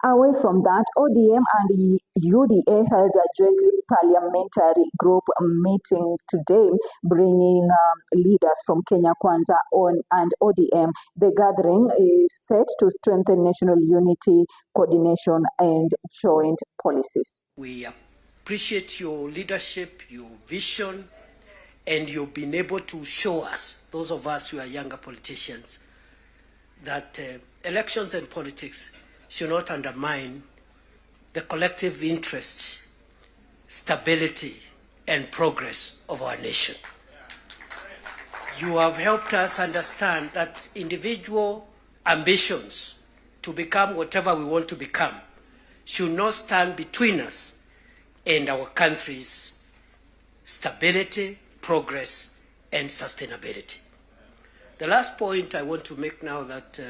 Away from that, ODM and UDA held a joint parliamentary group meeting today, bringing leaders from Kenya Kwanza and ODM. The gathering is set to strengthen national unity, coordination, and joint policies. We appreciate your leadership, your vision, and you've been able to show us, those of us who are younger politicians, that elections and politics should not undermine the collective interest, stability, and progress of our nation. You have helped us understand that individual ambitions to become whatever we want to become should not stand between us and our country's stability, progress, and sustainability. The last point I want to make now that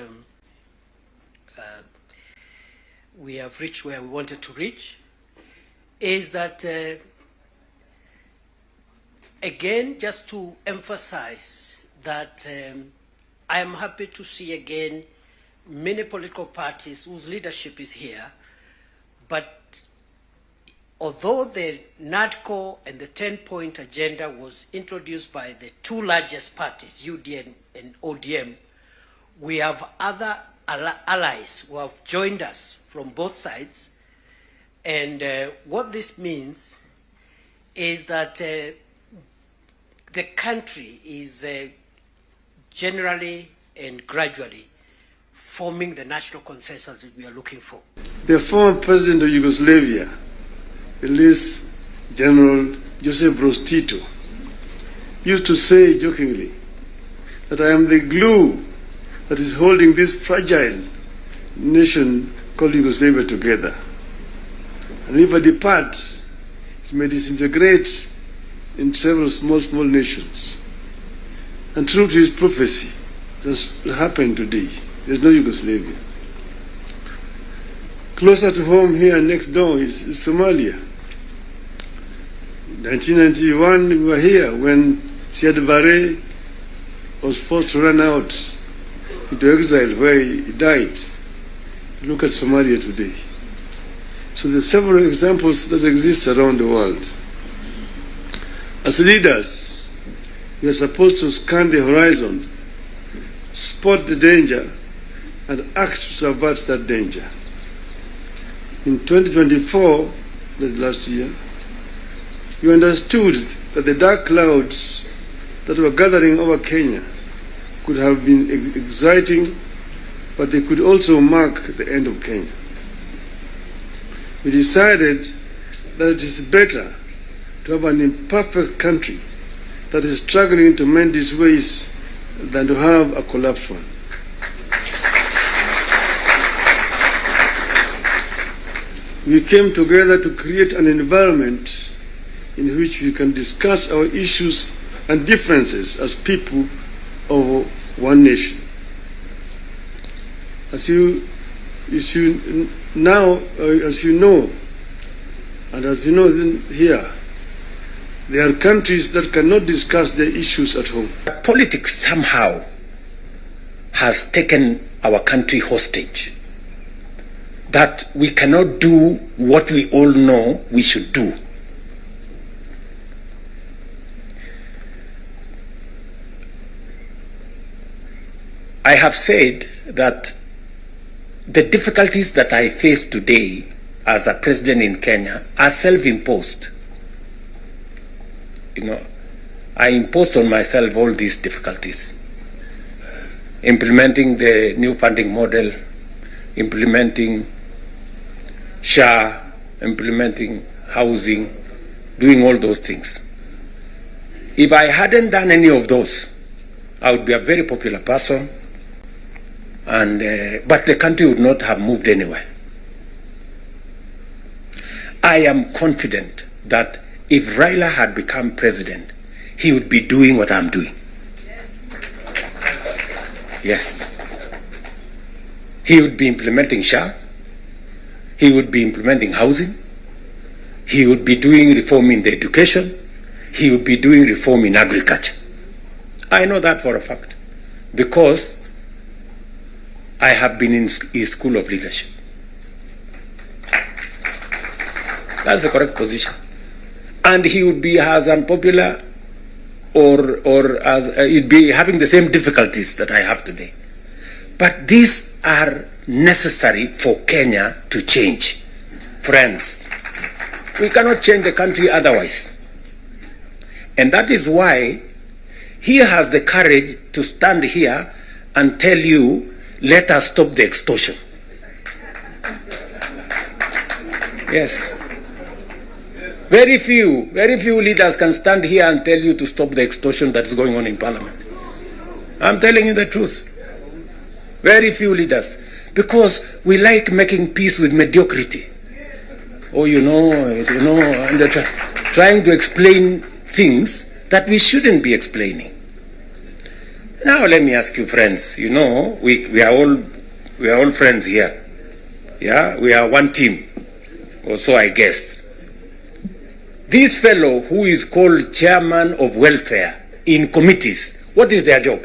we have reached where we wanted to reach is that, again, just to emphasize that I am happy to see again many political parties whose leadership is here, but although the NADCO and the 10-point agenda was introduced by the two largest parties, UDA and ODM, we have other allies who have joined us from both sides. And what this means is that the country is generally and gradually forming the national consensus that we are looking for. The former president of Yugoslavia, the late General Joseph Broz Tito, used to say jokingly that I am the glue that is holding this fragile nation called Yugoslavia together. And if I depart, it may disintegrate in several small nations. And true to his prophecy, that's happened today. There's no Yugoslavia. Closer to home here next door is Somalia. In 1991, we were here when Siad Barre was forced to run out into exile where he died. Look at Somalia today. So there are several examples that exist around the world. As leaders, we are supposed to scan the horizon, spot the danger, and act to subvert that danger. In 2024, the last year, we understood that the dark clouds that were gathering over Kenya could have been exciting, but they could also mark the end of Kenya. We decided that it is better to have an imperfect country that is struggling to mend its ways than to have a collapsed one. We came together to create an environment in which we can discuss our issues and differences as people of one nation. As you know, and as you know here, there are countries that cannot discuss their issues at home. Politics somehow has taken our country hostage, that we cannot do what we all know we should do. I have said that the difficulties that I face today as a president in Kenya are self-imposed. I imposed on myself all these difficulties. Implementing the new funding model, implementing SHA, implementing housing, doing all those things. If I hadn't done any of those, I would be a very popular person, but the country would not have moved anywhere. I am confident that if Raila had become president, he would be doing what I'm doing. Yes. He would be implementing SHA. He would be implementing housing. He would be doing reform in the education. He would be doing reform in agriculture. I know that for a fact because I have been in his school of leadership. That's the correct position. And he would be as unpopular or as he'd be having the same difficulties that I have today. But these are necessary for Kenya to change. Friends, we cannot change the country otherwise. And that is why he has the courage to stand here and tell you, let us stop the extortion. Yes. Very few leaders can stand here and tell you to stop the extortion that is going on in Parliament. I'm telling you the truth. Very few leaders. Because we like making peace with mediocrity. Oh, and they're trying to explain things that we shouldn't be explaining. Now let me ask you, friends, we are all friends here. Yeah, we are one team, or so I guess. This fellow who is called chairman of welfare in committees, what is their job?